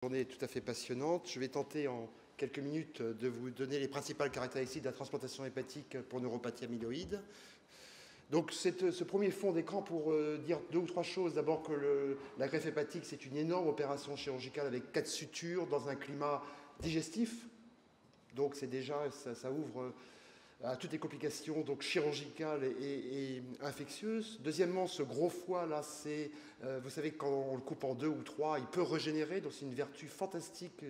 Journée tout à fait passionnante. Je vais tenter en quelques minutes de vous donner les principales caractéristiques de la transplantation hépatique pour neuropathie amyloïde. Donc ce premier fond d'écran pour dire deux ou trois choses. D'abord que la greffe hépatique, c'est une énorme opération chirurgicale avec 4 sutures dans un climat digestif. Donc c'est déjà, ça ouvre à toutes les complications donc chirurgicales et infectieuses. Deuxièmement, ce gros foie là, c'est, vous savez, quand on le coupe en 2 ou 3, il peut régénérer, donc c'est une vertu fantastique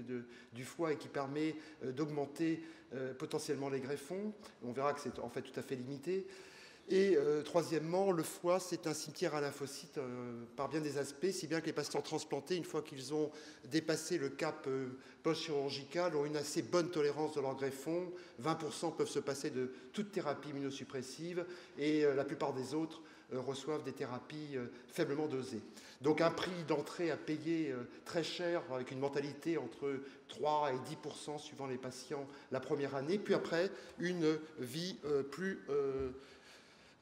du foie et qui permet d'augmenter potentiellement les greffons. On verra que c'est en fait tout à fait limité. Et troisièmement, le foie, c'est un cimetière à lymphocytes par bien des aspects, si bien que les patients transplantés, une fois qu'ils ont dépassé le cap post-chirurgical, ont une assez bonne tolérance de leur greffon. 20% peuvent se passer de toute thérapie immunosuppressive et la plupart des autres reçoivent des thérapies faiblement dosées. Donc un prix d'entrée à payer très cher, avec une mortalité entre 3 et 10% suivant les patients la première année, puis après une vie plus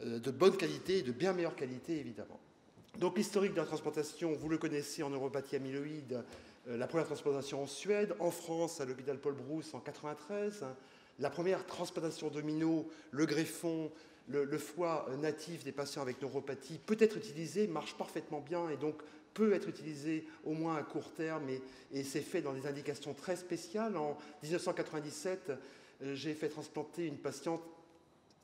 de bonne qualité et de bien meilleure qualité, évidemment. Donc l'historique de la transplantation, vous le connaissez en neuropathie amyloïde, la première transplantation en Suède, en France à l'hôpital Paul Brousse en 93, la première transplantation domino, le greffon, le foie natif des patients avec neuropathie peut être utilisé, marche parfaitement bien et donc peut être utilisé au moins à court terme et c'est fait dans des indications très spéciales. En 1997, j'ai fait transplanter une patiente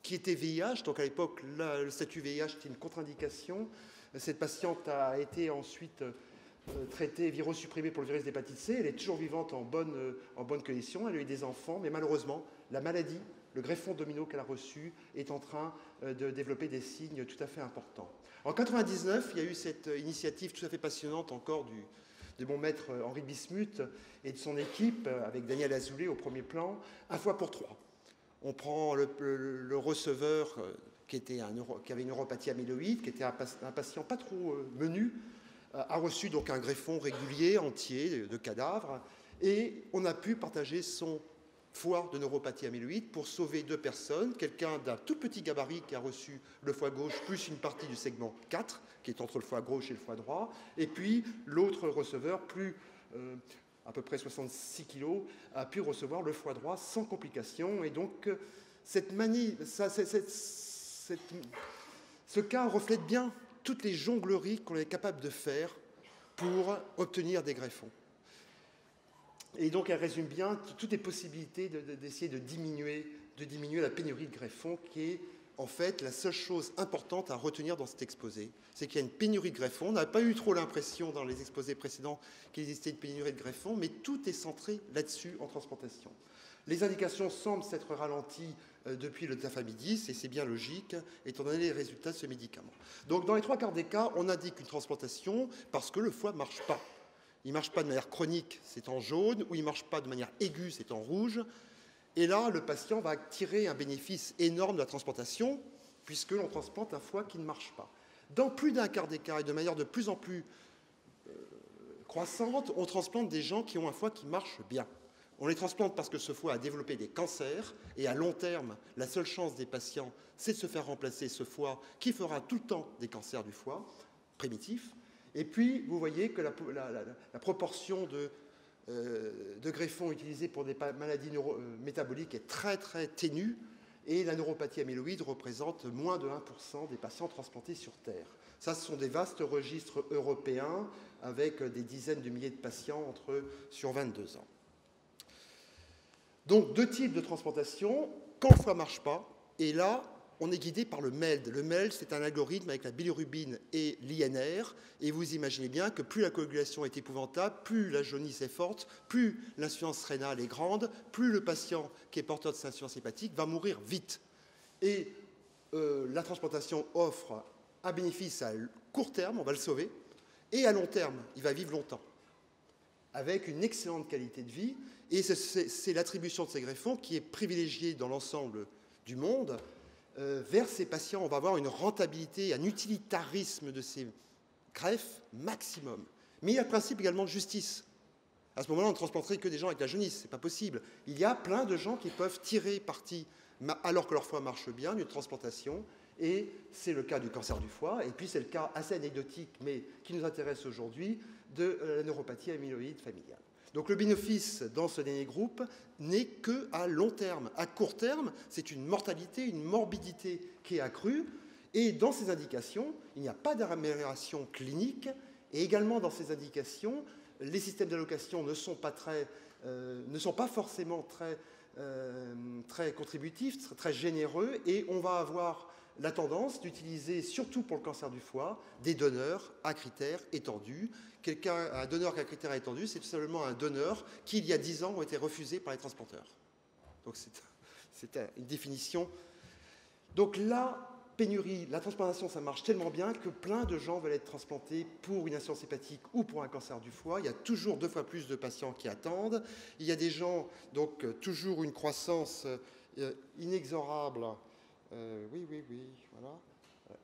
qui était VIH, donc à l'époque, le statut VIH était une contre-indication. Cette patiente a été ensuite traitée virosupprimée pour le virus d'hépatite C. Elle est toujours vivante en bonne condition. Elle a eu des enfants, mais malheureusement, la maladie, le greffon domino qu'elle a reçu, est en train de développer des signes tout à fait importants. En 1999, il y a eu cette initiative tout à fait passionnante encore de mon maître Henri Bismuth et de son équipe, avec Daniel Azoulay au premier plan, 1 fois pour 3. On prend le receveur qui avait une neuropathie amyloïde, qui était un patient pas trop menu, a reçu donc un greffon régulier, entier, de cadavres, et on a pu partager son foie de neuropathie amyloïde pour sauver 2 personnes, quelqu'un d'un tout petit gabarit qui a reçu le foie gauche, plus une partie du segment 4, qui est entre le foie gauche et le foie droit, et puis l'autre receveur, plus à peu près 66 kg, a pu recevoir le foie droit sans complications. Et donc, ce cas reflète bien toutes les jongleries qu'on est capable de faire pour obtenir des greffons. Et donc, elle résume bien toutes les possibilités d'essayer de diminuer la pénurie de greffons, qui est en fait la seule chose importante à retenir dans cet exposé. C'est qu'il y a une pénurie de greffons. On n'a pas eu trop l'impression dans les exposés précédents qu'il existait une pénurie de greffons, mais tout est centré là-dessus en transplantation. Les indications semblent s'être ralenties depuis le tafamidis, et c'est bien logique, étant donné les résultats de ce médicament. Donc, dans les 3/4 des cas, on indique une transplantation parce que le foie ne marche pas. Il ne marche pas de manière chronique, c'est en jaune, ou il ne marche pas de manière aiguë, c'est en rouge. Et là, le patient va tirer un bénéfice énorme de la transplantation, puisque l'on transplante un foie qui ne marche pas. Dans plus d'un quart des cas, et de manière de plus en plus croissante, on transplante des gens qui ont un foie qui marche bien. On les transplante parce que ce foie a développé des cancers, et à long terme, la seule chance des patients, c'est de se faire remplacer ce foie qui fera tout le temps des cancers du foie, primitifs. Et puis, vous voyez que la proportion de greffons utilisés pour des maladies métaboliques est très très ténue, et la neuropathie amyloïde représente moins de 1% des patients transplantés sur Terre. Ça, ce sont des vastes registres européens avec des dizaines de milliers de patients sur 22 ans. Donc, 2 types de transplantation. Quand le foie ne marche pas, et là, on est guidé par le MELD. Le MELD, c'est un algorithme avec la bilirubine et l'INR. Et vous imaginez bien que plus la coagulation est épouvantable, plus la jaunisse est forte, plus l'insuffisance rénale est grande, plus le patient qui est porteur de cette insuffisance hépatique va mourir vite. Et la transplantation offre un bénéfice à court terme, on va le sauver, et à long terme, il va vivre longtemps, avec une excellente qualité de vie. Et c'est l'attribution de ces greffons qui est privilégiée dans l'ensemble du monde. Vers ces patients, on va avoir une rentabilité, un utilitarisme de ces greffes maximum. Mais il y a le principe également de justice. À ce moment-là, on ne transplanterait que des gens avec la jaunisse, ce n'est pas possible. Il y a plein de gens qui peuvent tirer parti, alors que leur foie marche bien, d'une transplantation, et c'est le cas du cancer du foie, et puis c'est le cas assez anecdotique, mais qui nous intéresse aujourd'hui, de la neuropathie amyloïde familiale. Donc le bénéfice dans ce dernier groupe n'est qu'à long terme. À court terme, c'est une mortalité, une morbidité qui est accrue. Et dans ces indications, il n'y a pas d'amélioration clinique. Et également dans ces indications, les systèmes d'allocation ne sont pas forcément très contributifs, très généreux. Et on va avoir la tendance d'utiliser, surtout pour le cancer du foie, des donneurs à critères étendus. Un donneur à critères étendus, c'est tout simplement un donneur qui, il y a 10 ans, ont été refusés par les transporteurs. Donc c'est une définition. Donc la pénurie, la transplantation, ça marche tellement bien que plein de gens veulent être transplantés pour une insuffisance hépatique ou pour un cancer du foie. Il y a toujours 2 fois plus de patients qui attendent. Il y a des gens, donc toujours une croissance inexorable. Oui, voilà.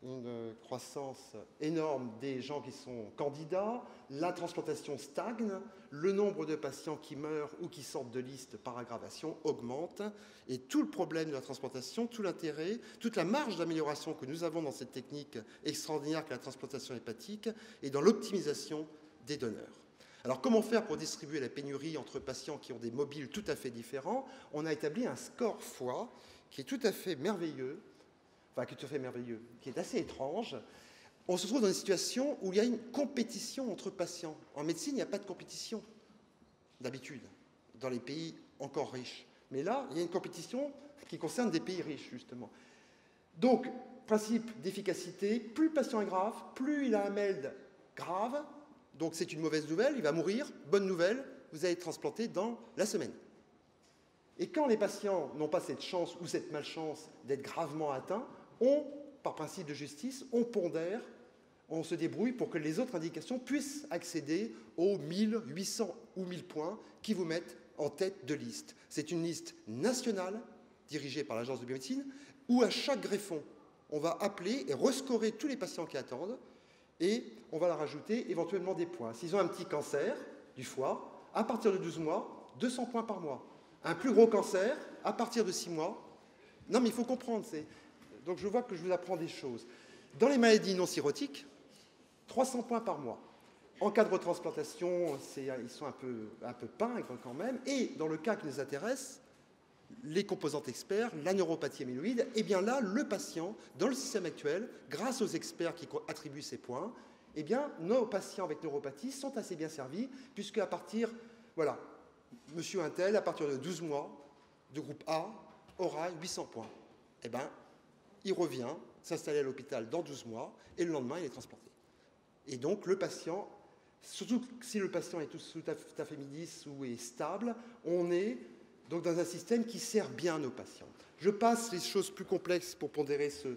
Une croissance énorme des gens qui sont candidats, la transplantation stagne, le nombre de patients qui meurent ou qui sortent de liste par aggravation augmente, et tout le problème de la transplantation, tout l'intérêt, toute la marge d'amélioration que nous avons dans cette technique extraordinaire qu'est la transplantation hépatique est dans l'optimisation des donneurs. Alors comment faire pour distribuer la pénurie entre patients qui ont des mobiles tout à fait différents? On a établi un score foie qui est tout à fait merveilleux, qui est assez étrange. On se trouve dans une situation où il y a une compétition entre patients. En médecine, il n'y a pas de compétition, d'habitude, dans les pays encore riches. Mais là, il y a une compétition qui concerne des pays riches, justement. Donc, principe d'efficacité, plus le patient est grave, plus il a un MELD grave, donc c'est une mauvaise nouvelle, il va mourir. Bonne nouvelle, vous allez être transplanté dans la semaine. Et quand les patients n'ont pas cette chance ou cette malchance d'être gravement atteints, par principe de justice, on pondère, on se débrouille pour que les autres indications puissent accéder aux 1800 ou 1000 points qui vous mettent en tête de liste. C'est une liste nationale, dirigée par l'Agence de biomédecine, où à chaque greffon, on va appeler et rescorer tous les patients qui attendent, et on va leur rajouter éventuellement des points. S'ils ont un petit cancer du foie, à partir de 12 mois, 200 points par mois. Un plus gros cancer, à partir de 6 mois. Non, mais il faut comprendre, donc je vois que je vous apprends des choses. Dans les maladies non cirrhotiques, 300 points par mois. En cas de retransplantation, ils sont un peu peints quand même. Et dans le cas qui nous intéresse, les composantes experts, la neuropathie amyloïde, eh bien là, le patient, dans le système actuel, grâce aux experts qui attribuent ces points, eh bien, nos patients avec neuropathie sont assez bien servis, puisque à partir, voilà, monsieur Untel, à partir de 12 mois, de groupe A, aura 800 points. Eh bien, il revient s'installer à l'hôpital dans 12 mois, et le lendemain, il est transplanté. Et donc, le patient, surtout si le patient est tout à fait midis ou est stable, on est donc dans un système qui sert bien nos patients. Je passe les choses plus complexes pour pondérer ce.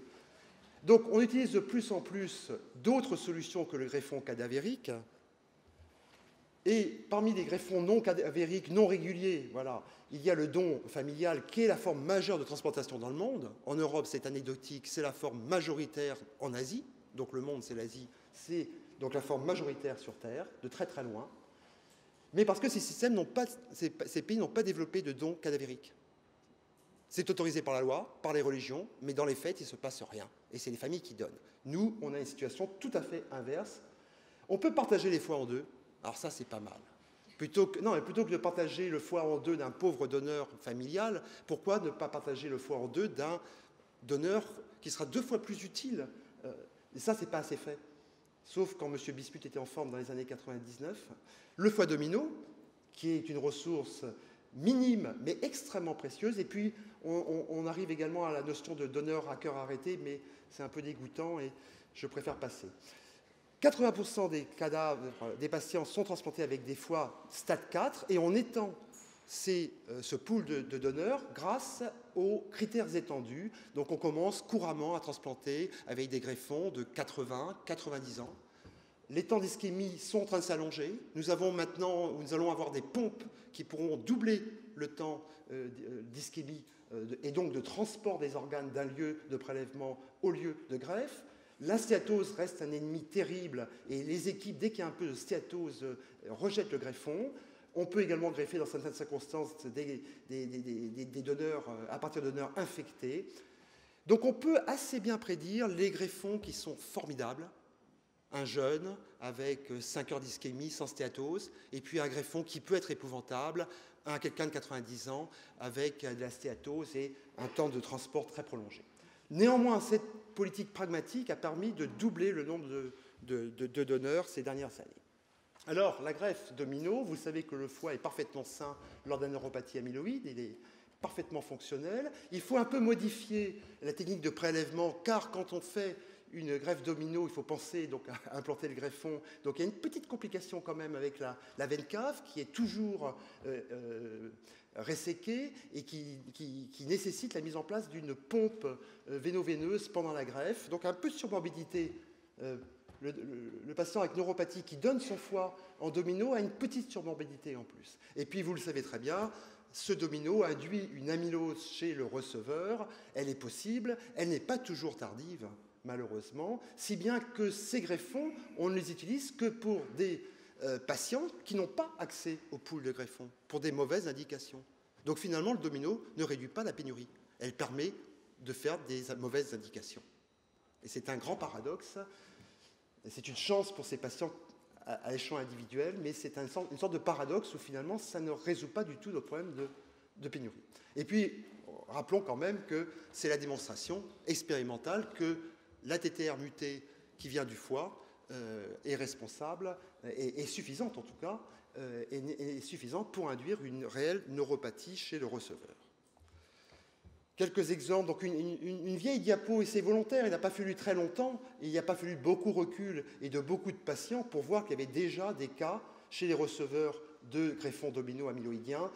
Donc, on utilise de plus en plus d'autres solutions que le greffon cadavérique. Et parmi les greffons non cadavériques, non réguliers, voilà, il y a le don familial qui est la forme majeure de transplantation dans le monde. En Europe, c'est anecdotique, c'est la forme majoritaire en Asie. Donc le monde, c'est l'Asie, c'est donc la forme majoritaire sur Terre, de très très loin. Mais parce que ces pays n'ont pas développé de dons cadavériques. C'est autorisé par la loi, par les religions, mais dans les faits, il ne se passe rien. Et c'est les familles qui donnent. Nous, on a une situation tout à fait inverse. On peut partager les foies en deux. Alors ça, c'est pas mal. Plutôt que de partager le foie en deux d'un pauvre donneur familial, pourquoi ne pas partager le foie en deux d'un donneur qui sera 2 fois plus utile? Et ça, c'est pas assez fait. Sauf quand M. Bismuth était en forme dans les années 99. Le foie domino, qui est une ressource minime, mais extrêmement précieuse. Et puis, on arrive également à la notion de donneur à cœur arrêté, mais c'est un peu dégoûtant et je préfère passer. 80% des cadavres des patients sont transplantés avec des foies stade 4 et on étend ce pool de donneurs grâce aux critères étendus. Donc on commence couramment à transplanter avec des greffons de 80, 90 ans. Les temps d'ischémie sont en train de s'allonger. Nous allons avoir des pompes qui pourront doubler le temps d'ischémie et donc de transport des organes d'un lieu de prélèvement au lieu de greffe. La stéatose reste un ennemi terrible et les équipes, dès qu'il y a un peu de stéatose, rejettent le greffon. On peut également greffer dans certaines circonstances des donneurs à partir de donneurs infectés. Donc on peut assez bien prédire les greffons qui sont formidables, un jeune avec 5 heures d'ischémie sans stéatose, et puis un greffon qui peut être épouvantable, quelqu'un de 90 ans avec de la stéatose et un temps de transport très prolongé. Néanmoins, cette politique pragmatique a permis de doubler le nombre de donneurs ces dernières années. Alors, la greffe domino, vous savez que le foie est parfaitement sain lors d'une neuropathie amyloïde, il est parfaitement fonctionnel. Il faut un peu modifier la technique de prélèvement, car quand on fait une greffe domino, il faut penser donc à implanter le greffon. Donc il y a une petite complication quand même avec la veine cave qui est toujours resséquée et qui nécessite la mise en place d'une pompe véno-veineuse pendant la greffe. Donc un peu de surmorbidité. Le patient avec neuropathie qui donne son foie en domino a une petite surmorbidité en plus. Et puis, vous le savez très bien, ce domino induit une amylose chez le receveur. Elle est possible, elle n'est pas toujours tardive, malheureusement, si bien que ces greffons, on ne les utilise que pour des patients qui n'ont pas accès aux poules de greffons, pour des mauvaises indications. Donc, finalement, le domino ne réduit pas la pénurie. Elle permet de faire des mauvaises indications. Et c'est un grand paradoxe. C'est une chance pour ces patients à échelon individuel, mais c'est une sorte de paradoxe où finalement ça ne résout pas du tout notre problème de pénurie. Et puis, rappelons quand même que c'est la démonstration expérimentale que la TTR mutée qui vient du foie est responsable, est suffisante en tout cas, est suffisante pour induire une réelle neuropathie chez le receveur. Quelques exemples, donc une vieille diapo, et c'est volontaire, il n'a pas fallu très longtemps, et il n'a pas fallu beaucoup de recul et de beaucoup de patients pour voir qu'il y avait déjà des cas chez les receveurs de greffons domino amyloïdiens,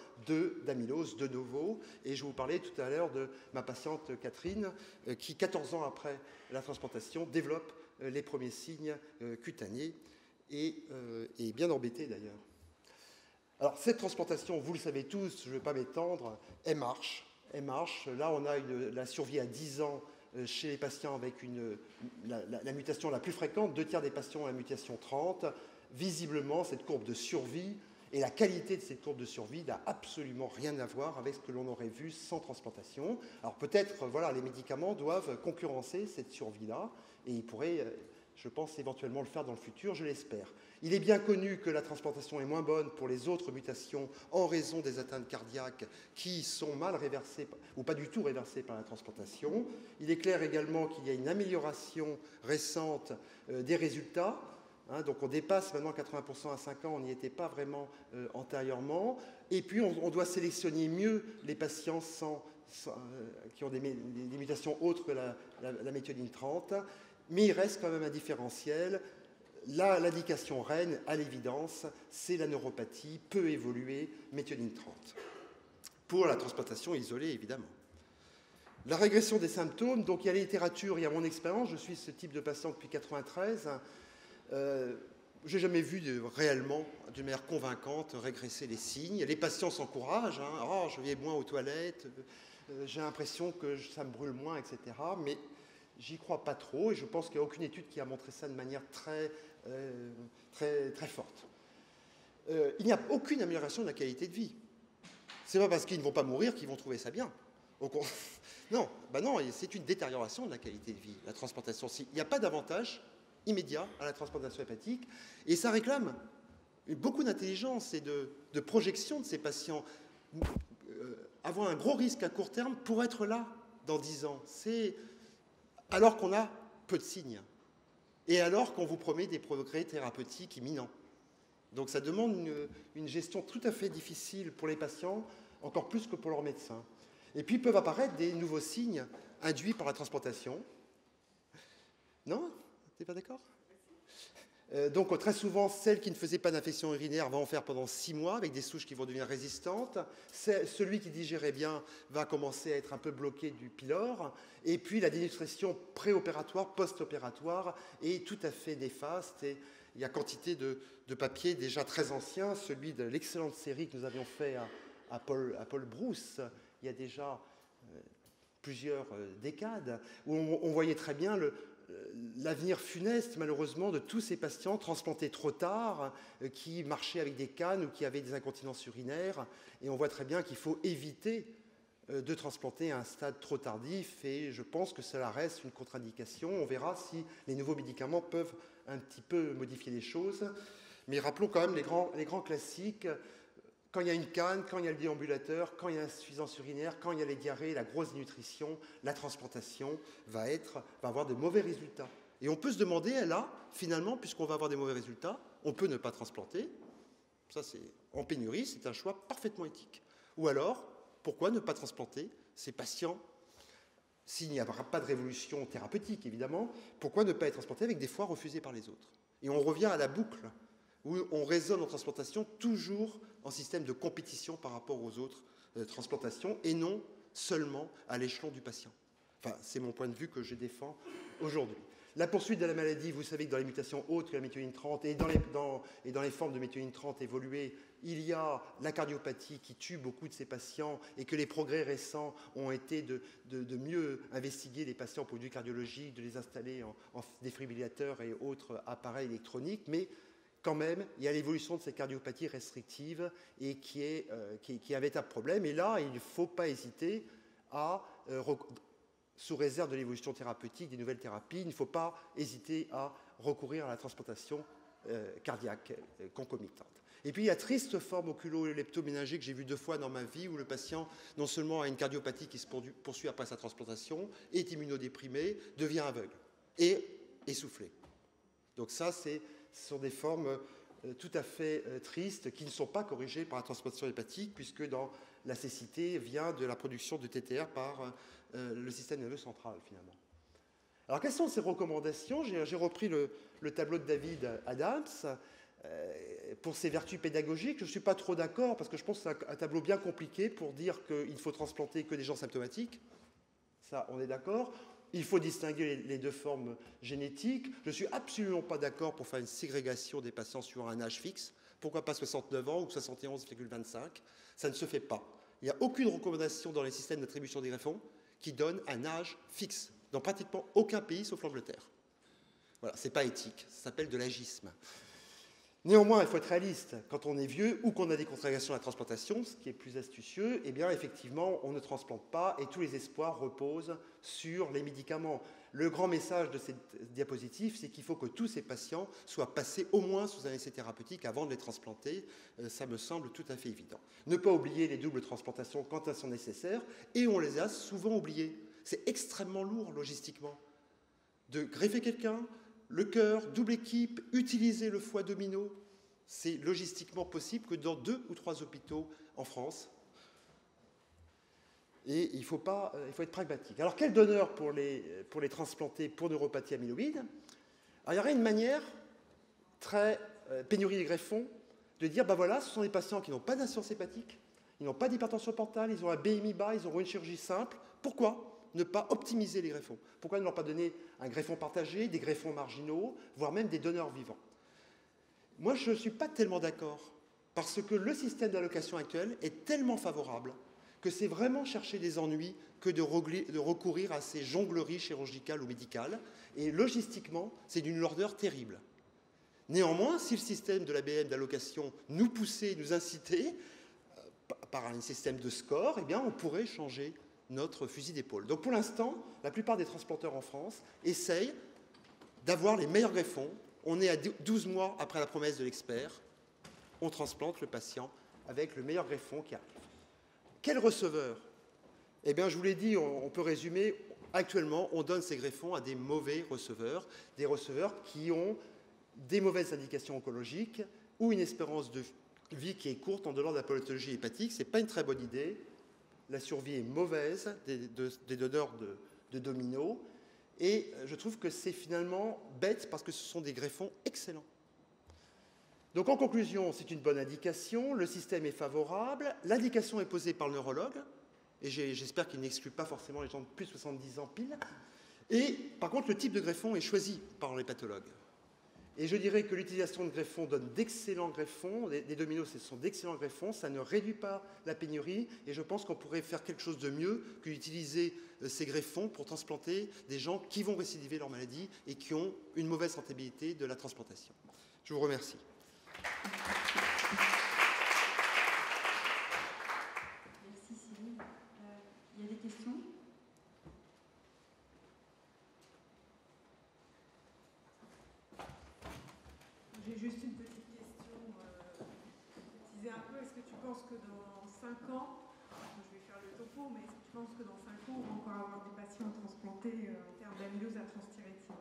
d'amylose de novo. Et je vous parlais tout à l'heure de ma patiente Catherine, qui 14 ans après la transplantation développe les premiers signes cutanés et est bien embêtée d'ailleurs. Alors cette transplantation, vous le savez tous, je ne vais pas m'étendre, elle marche. Elle marche. Là, on a la survie à 10 ans chez les patients avec la mutation la plus fréquente, 2/3 des patients ont la mutation 30. Visiblement, cette courbe de survie et la qualité de cette courbe de survie n'a absolument rien à voir avec ce que l'on aurait vu sans transplantation. Alors peut-être, voilà, les médicaments doivent concurrencer cette survie-là et ils pourraient, je pense, éventuellement le faire dans le futur, je l'espère. Il est bien connu que la transplantation est moins bonne pour les autres mutations en raison des atteintes cardiaques qui sont mal réversées ou pas du tout réversées par la transplantation. Il est clair également qu'il y a une amélioration récente des résultats. Donc on dépasse maintenant 80% à 5 ans, on n'y était pas vraiment antérieurement. Et puis on doit sélectionner mieux les patients qui ont des mutations autres que la méthionine 30. Mais il reste quand même un différentiel. Là, l'indication reine, à l'évidence, c'est la neuropathie peu évoluée, méthionine 30. Pour la transplantation isolée, évidemment. La régression des symptômes, donc il y a la littérature, il y a mon expérience, je suis ce type de patient depuis 1993. Je n'ai jamais vu réellement, d'une manière convaincante, régresser les signes. Les patients s'encouragent, hein. Oh, je vais moins aux toilettes, j'ai l'impression que ça me brûle moins, etc. Mais j'y crois pas trop et je pense qu'il n'y a aucune étude qui a montré ça de manière très forte. Il n'y a aucune amélioration de la qualité de vie. C'est pas parce qu'ils ne vont pas mourir qu'ils vont trouver ça bien. Non, c'est une détérioration de la qualité de vie, la transplantation. Il n'y a pas d'avantage immédiat à la transplantation hépatique et ça réclame beaucoup d'intelligence et de projection de ces patients. Avoir un gros risque à court terme pour être là dans 10 ans. Alors qu'on a peu de signes, et alors qu'on vous promet des progrès thérapeutiques imminents. Donc ça demande une gestion tout à fait difficile pour les patients, encore plus que pour leurs médecins. Et puis peuvent apparaître des nouveaux signes induits par la transplantation. Non ? T'es pas d'accord ? Donc très souvent, celle qui ne faisait pas d'infection urinaire va en faire pendant 6 mois avec des souches qui vont devenir résistantes. Celui qui digérait bien va commencer à être un peu bloqué du pylore. Et puis la dénutrition préopératoire, post-opératoire est tout à fait néfaste. Et il y a quantité de papiers déjà très anciens, celui de l'excellente série que nous avions fait à Paul Brousse, il y a déjà plusieurs décades, où on voyait très bien l'avenir funeste, malheureusement, de tous ces patients transplantés trop tard, qui marchaient avec des cannes ou qui avaient des incontinences urinaires. Et on voit très bien qu'il faut éviter de transplanter à un stade trop tardif, et je pense que cela reste une contre-indication. On verra si les nouveaux médicaments peuvent un petit peu modifier les choses. Mais rappelons quand même les grands classiques. Quand il y a une canne, quand il y a le déambulateur, quand il y a l'insuffisance urinaire, quand il y a les diarrhées, la grosse dénutrition, la transplantation va avoir de mauvais résultats. Et on peut se demander, là, finalement, puisqu'on va avoir des mauvais résultats, on peut ne pas transplanter. Ça, c'est en pénurie, c'est un choix parfaitement éthique. Ou alors, pourquoi ne pas transplanter ces patients, s'il n'y aura pas de révolution thérapeutique, évidemment, pourquoi ne pas être transplanté avec des foies refusées par les autres? Et on revient à la boucle, où on raisonne en transplantation toujours en système de compétition par rapport aux autres transplantations, et non seulement à l'échelon du patient. Enfin, c'est mon point de vue que je défends aujourd'hui. La poursuite de la maladie, vous savez que dans les mutations autres que la méthionine 30 et dans les formes de méthionine 30 évoluées, il y a la cardiopathie qui tue beaucoup de ces patients, et que les progrès récents ont été de mieux investiguer les patients pour du cardiologique, de les installer en défibrillateurs et autres appareils électroniques, mais quand même, il y a l'évolution de ces cardiopathies restrictives et qui est un véritable problème. Et là, il ne faut pas hésiter à, sous réserve de l'évolution thérapeutique, des nouvelles thérapies, il ne faut pas hésiter à recourir à la transplantation cardiaque concomitante. Et puis, il y a triste forme oculo-leptoméningée que j'ai vue 2 fois dans ma vie, où le patient, non seulement a une cardiopathie qui se poursuit après sa transplantation, est immunodéprimé, devient aveugle et essoufflé. Donc ça, ce sont des formes tout à fait tristes qui ne sont pas corrigées par la transplantation hépatique, puisque dans la cécité vient de la production de TTR par le système nerveux central, finalement. Alors, quelles sont ces recommandations? J'ai repris le tableau de David Adams pour ses vertus pédagogiques. Je ne suis pas trop d'accord, parce que je pense que c'est un tableau bien compliqué pour dire qu'il faut transplanter que des gens symptomatiques. Ça, on est d'accord. Il faut distinguer les 2 formes génétiques. Je ne suis absolument pas d'accord pour faire une ségrégation des patients sur un âge fixe. Pourquoi pas 69 ans ou 71,25? Ça ne se fait pas. Il n'y a aucune recommandation dans les systèmes d'attribution des greffons qui donne un âge fixe, dans pratiquement aucun pays sauf l'Angleterre. Voilà, ce n'est pas éthique, ça s'appelle de l'agisme. Néanmoins, il faut être réaliste. Quand on est vieux ou qu'on a des contre-indications à la transplantation, ce qui est plus astucieux, eh bien, effectivement, on ne transplante pas et tous les espoirs reposent sur les médicaments. Le grand message de cette diapositive, c'est qu'il faut que tous ces patients soient passés au moins sous un essai thérapeutique avant de les transplanter. Ça me semble tout à fait évident. Ne pas oublier les doubles transplantations quand elles sont nécessaires, et on les a souvent oubliées. C'est extrêmement lourd logistiquement. De greffer quelqu'un, le cœur, double équipe, utiliser le foie domino, c'est logistiquement possible que dans 2 ou 3 hôpitaux en France. Et il faut être pragmatique. Alors, quel donneur pour les transplanter pour neuropathie amyloïde? Alors, il y aurait une manière très pénurie des greffons de dire, ben voilà, ce sont des patients qui n'ont pas d'insuffisance hépatique, ils n'ont pas d'hypertension portale, ils ont un BMI bas, ils auront une chirurgie simple. Pourquoi ne pas optimiser les greffons? Pourquoi ne leur pas donner un greffon partagé, des greffons marginaux, voire même des donneurs vivants? Moi, je ne suis pas tellement d'accord, parce que le système d'allocation actuel est tellement favorable que c'est vraiment chercher des ennuis que de recourir à ces jongleries chirurgicales ou médicales. Et logistiquement, c'est d'une lourdeur terrible. Néanmoins, si le système de l'ABM d'allocation nous poussait, nous incitait, par un système de score, eh bien, on pourrait changer notre fusil d'épaule. Donc pour l'instant, la plupart des transplanteurs en France essayent d'avoir les meilleurs greffons. On est à 12 mois après la promesse de l'expert. On transplante le patient avec le meilleur greffon qui arrive. Quel receveur? Eh bien, je vous l'ai dit, on peut résumer. Actuellement, on donne ces greffons à des mauvais receveurs, des receveurs qui ont des mauvaises indications oncologiques ou une espérance de vie qui est courte en donnant de la pathologie hépatique. Ce n'est pas une très bonne idée. La survie est mauvaise des donneurs de dominos. Et je trouve que c'est finalement bête parce que ce sont des greffons excellents. Donc en conclusion, c'est une bonne indication, le système est favorable, l'indication est posée par le neurologue, et j'espère qu'il n'exclut pas forcément les gens de plus de 70 ans pile. Et par contre, le type de greffon est choisi par les pathologues. Et je dirais que l'utilisation de greffons donne d'excellents greffons, des dominos, ce sont d'excellents greffons, ça ne réduit pas la pénurie, et je pense qu'on pourrait faire quelque chose de mieux que d'utiliser ces greffons pour transplanter des gens qui vont récidiver leur maladie et qui ont une mauvaise rentabilité de la transplantation. Je vous remercie. Merci Cyril. penses que dans 5 ans, je vais faire le topo, mais est-ce que tu penses que dans 5 ans, on va encore avoir des patients transplantés en termes d'amylose à transthyrétine?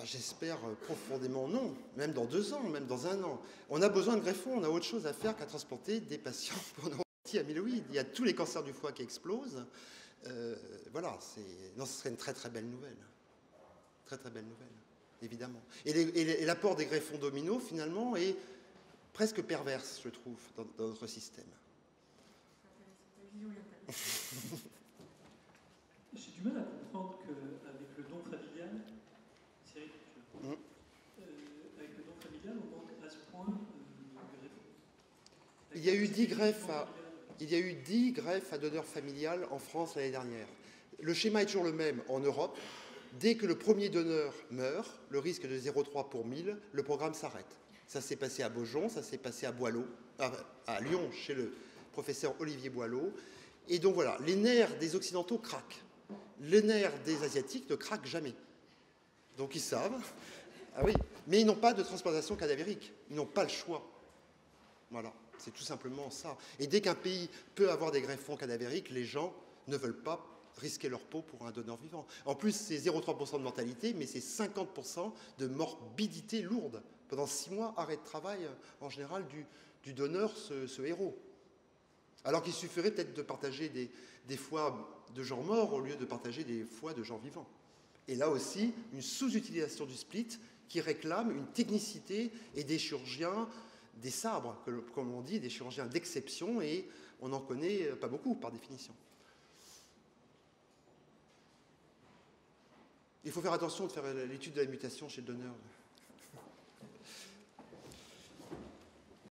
J'espère profondément non, même dans 2 ans, même dans 1 an. On a besoin de greffons, on a autre chose à faire qu'à transplanter des patients pour neuropathie amyloïde. Il y a tous les cancers du foie qui explosent. Voilà, non, ce serait une très très belle nouvelle. Très très belle nouvelle, évidemment. Et l'apport des greffons domino, finalement, est presque perverse, je trouve, dans notre système. J'ai du mal à comprendre qu'avec le don familial, Cyril, avec le don familial, on manque à ce point de greffons. Il y a eu 10 greffes à donneur familial en France l'année dernière. Le schéma est toujours le même en Europe. Dès que le premier donneur meurt, le risque de 0,3 pour 1000, le programme s'arrête. Ça s'est passé à Beaujon, ça s'est passé à Boileau, à Lyon, chez le professeur Olivier Boileau. Et donc voilà, les nerfs des Occidentaux craquent. Les nerfs des Asiatiques ne craquent jamais. Donc ils savent. Ah oui, mais ils n'ont pas de transplantation cadavérique. Ils n'ont pas le choix. Voilà, c'est tout simplement ça. Et dès qu'un pays peut avoir des greffons cadavériques, les gens ne veulent pas risquer leur peau pour un donneur vivant. En plus, c'est 0,3% de mortalité, mais c'est 50% de morbidité lourde. Pendant 6 mois, arrêt de travail, en général, du donneur, ce héros. Alors qu'il suffirait peut-être de partager des foies de gens morts au lieu de partager des foies de gens vivants. Et là aussi, une sous-utilisation du split qui réclame une technicité et des chirurgiens, des sabres, comme on dit, des chirurgiens d'exception, et on n'en connaît pas beaucoup par définition. Il faut faire attention de faire l'étude de la mutation chez le donneur.